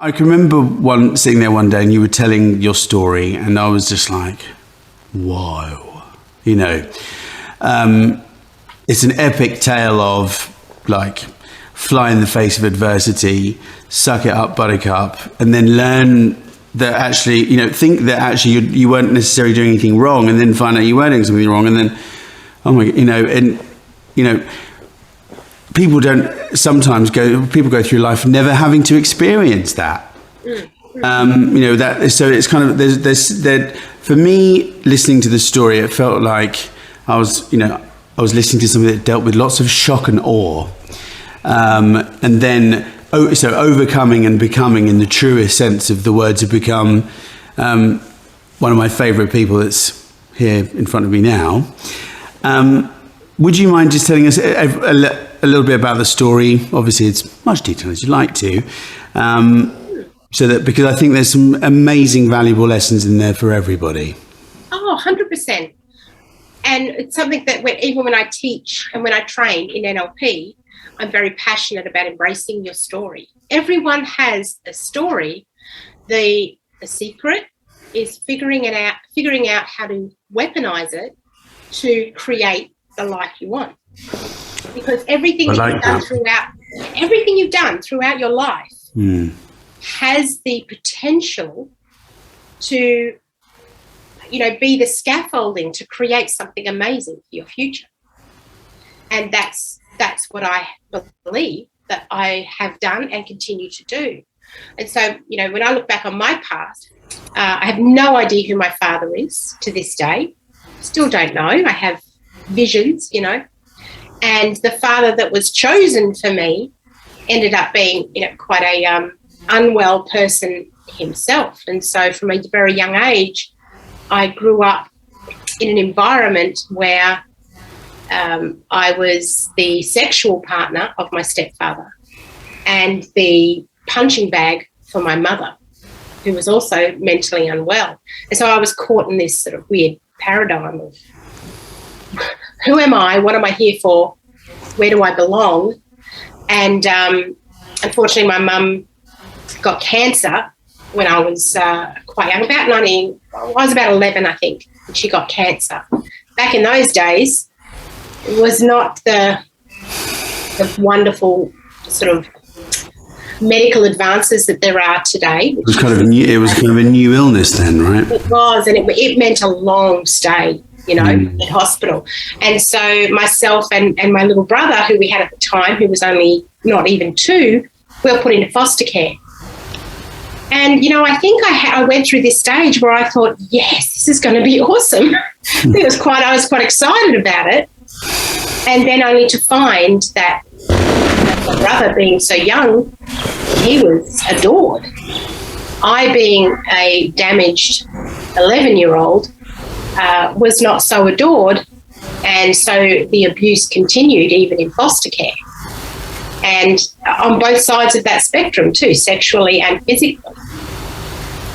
I can remember sitting there one day and you were telling your story and I was just like, whoa, you know. It's an epic tale of like fly in the face of adversity, suck it up, buttercup, and then learn that actually, you know, think that actually you weren't necessarily doing anything wrong, and then find out you were doing something wrong, and then, oh my, you know, and, you know, people go through life never having to experience that. You know, that, so it's kind of, there's that, for me, listening to the story, it felt like I was listening to something that dealt with lots of shock and awe. And then, so overcoming and becoming, in the truest sense of the words, have become one of my favorite people that's here in front of me now. Would you mind just telling us a little bit about the story? Obviously, it's much detail as you'd like to. So that, because I think there's some amazing, valuable lessons in there for everybody. Oh, 100%. And it's something that even when I teach and when I train in NLP, I'm very passionate about embracing your story. Everyone has a story. The secret is figuring out how to weaponize it to create the life you want. Because everything you've done throughout your life has the potential to, you know, be the scaffolding to create something amazing for your future. And that's what I believe that I have done and continue to do. And so, you know, when I look back on my past, I have no idea who my father is to this day. Still don't know. I have visions, you know. And the father that was chosen for me ended up being, you know, quite a unwell person himself. And so from a very young age, I grew up in an environment where I was the sexual partner of my stepfather and the punching bag for my mother, who was also mentally unwell. And so I was caught in this sort of weird paradigm of who am I? What am I here for? Where do I belong? And unfortunately, my mum got cancer when I was quite young, I was about 11, I think, and she got cancer. Back in those days, it was not the wonderful sort of medical advances that there are today. It was kind of a new illness then, right? It was, and it meant a long stay, you know, in hospital. And so myself and my little brother, who we had at the time, who was only not even 2, we were put into foster care. And, you know, I think I went through this stage where I thought, yes, this is going to be awesome. I was quite excited about it. And then only to find that my brother, being so young, he was adored. I, being a damaged 11-year-old, was not so adored. And so the abuse continued even in foster care. And on both sides of that spectrum too, sexually and physically.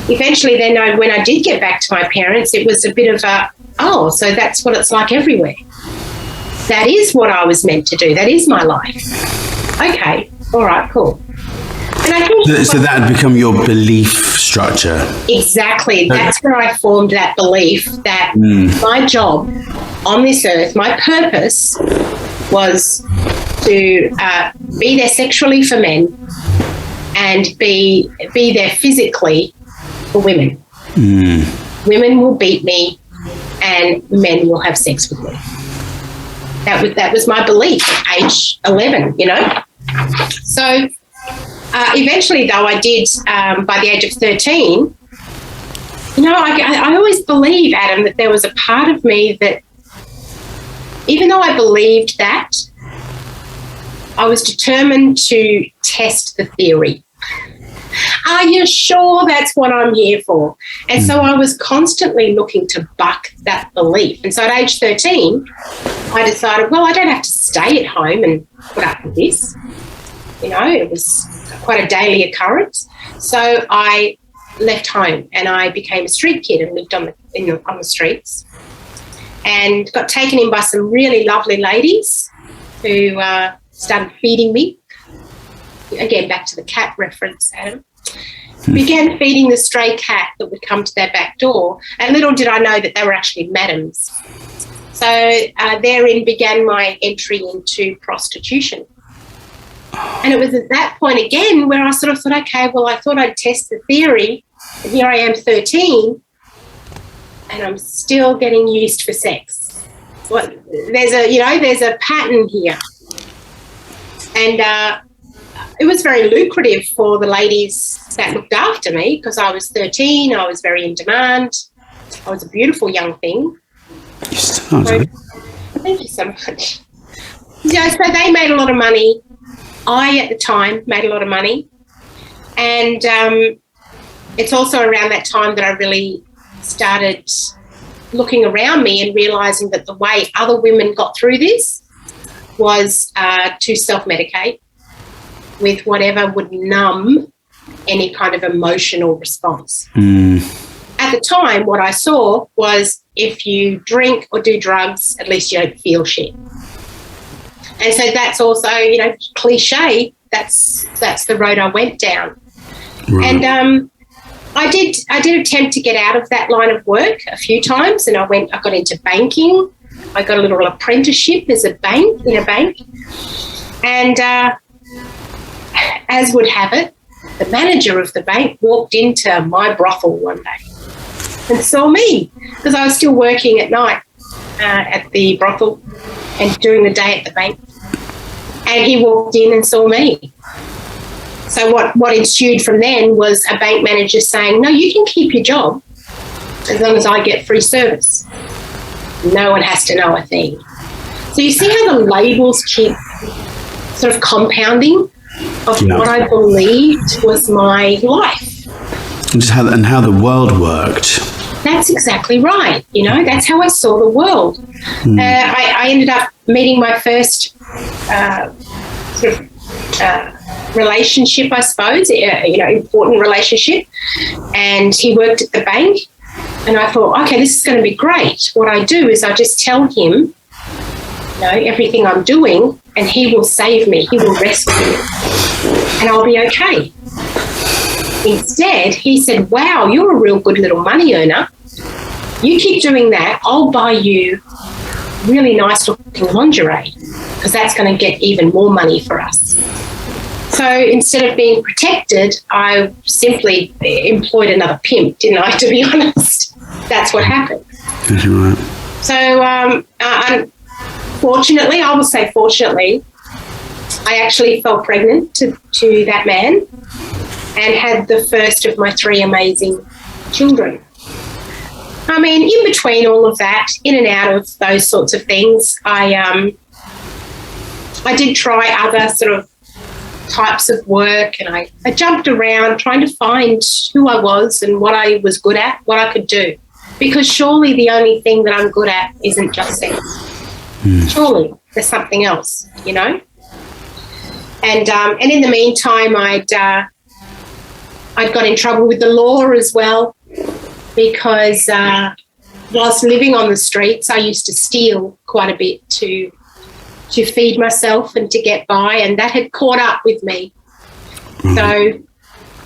Eventually then when I did get back to my parents, it was a bit of so that's what it's like everywhere. That is what I was meant to do. That is my life. Okay, all right, cool. And I think so that had become your belief structure. Exactly. That's where I formed that belief that my job on this earth, my purpose was to be there sexually for men and be there physically for women. Women will beat me and men will have sex with me. That was my belief at age 11, you know. So eventually, though, I did, by the age of 13, you know, I always believe, Adam, that there was a part of me that, even though I believed that, I was determined to test the theory. Are you sure that's what I'm here for? And so I was constantly looking to buck that belief. And so at age 13, I decided, well, I don't have to stay at home and put up with this. You know, it was quite a daily occurrence. So I left home and I became a street kid and lived on the streets and got taken in by some really lovely ladies who started feeding me. Again, back to the cat reference, Adam. began feeding the stray cat that would come to their back door. And little did I know that they were actually madams. So therein began my entry into prostitution. And it was at that point again where I sort of thought, okay, well, I thought I'd test the theory. And here I am 13 and I'm still getting used for sex. Well, there's a pattern here. And it was very lucrative for the ladies that looked after me because I was 13, I was very in demand. I was a beautiful young thing. You still are, So, thank you so much. Yeah, so they made a lot of money. I, at the time, made a lot of money. And it's also around that time that I really started looking around me and realising that the way other women got through this was to self-medicate with whatever would numb any kind of emotional response. At the time, what I saw was if you drink or do drugs, at least you don't feel shit. And so that's also, cliche, that's the road I went down. Right. And I did attempt to get out of that line of work a few times, and I got into banking. I got a little apprenticeship in a bank. And as would have it, the manager of the bank walked into my brothel one day and saw me because I was still working at night at the brothel and during the day at the bank. And he walked in and saw me. So what ensued from then was a bank manager saying, no, you can keep your job as long as I get free service. No one has to know a thing. So you see how the labels keep sort of compounding of what I believed was my life. And how the world worked. That's exactly right. That's how I saw the world. I ended up meeting my first relationship, I suppose, important relationship. And he worked at the bank. And I thought, okay, this is going to be great. What I do is I just tell him, everything I'm doing, and he will save me. He will rescue me. And I'll be okay. Instead, he said, wow, you're a real good little money earner. You keep doing that, I'll buy you really nice looking lingerie because that's going to get even more money for us. So instead of being protected, I simply employed another pimp, didn't I, to be honest? That's what happened. That's right. So unfortunately, I will say fortunately, I actually fell pregnant to that man and had the first of my 3 amazing children. I mean, in between all of that, in and out of those sorts of things, I did try other sort of types of work, and I jumped around trying to find who I was and what I was good at, what I could do. Because surely the only thing that I'm good at isn't just sex. Surely there's something else, And in the meantime, I'd got in trouble with the law as well, because whilst living on the streets, I used to steal quite a bit to feed myself and to get by, and that had caught up with me. So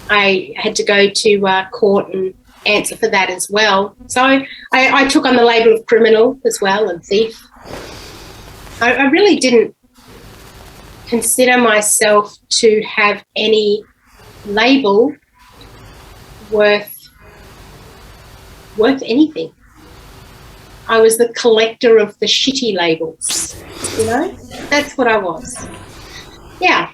I had to go to court and answer for that as well. So I took on the label of criminal as well and thief. I really didn't consider myself to have any label worth anything. I was the collector of the shitty labels, That's what I was. Yeah.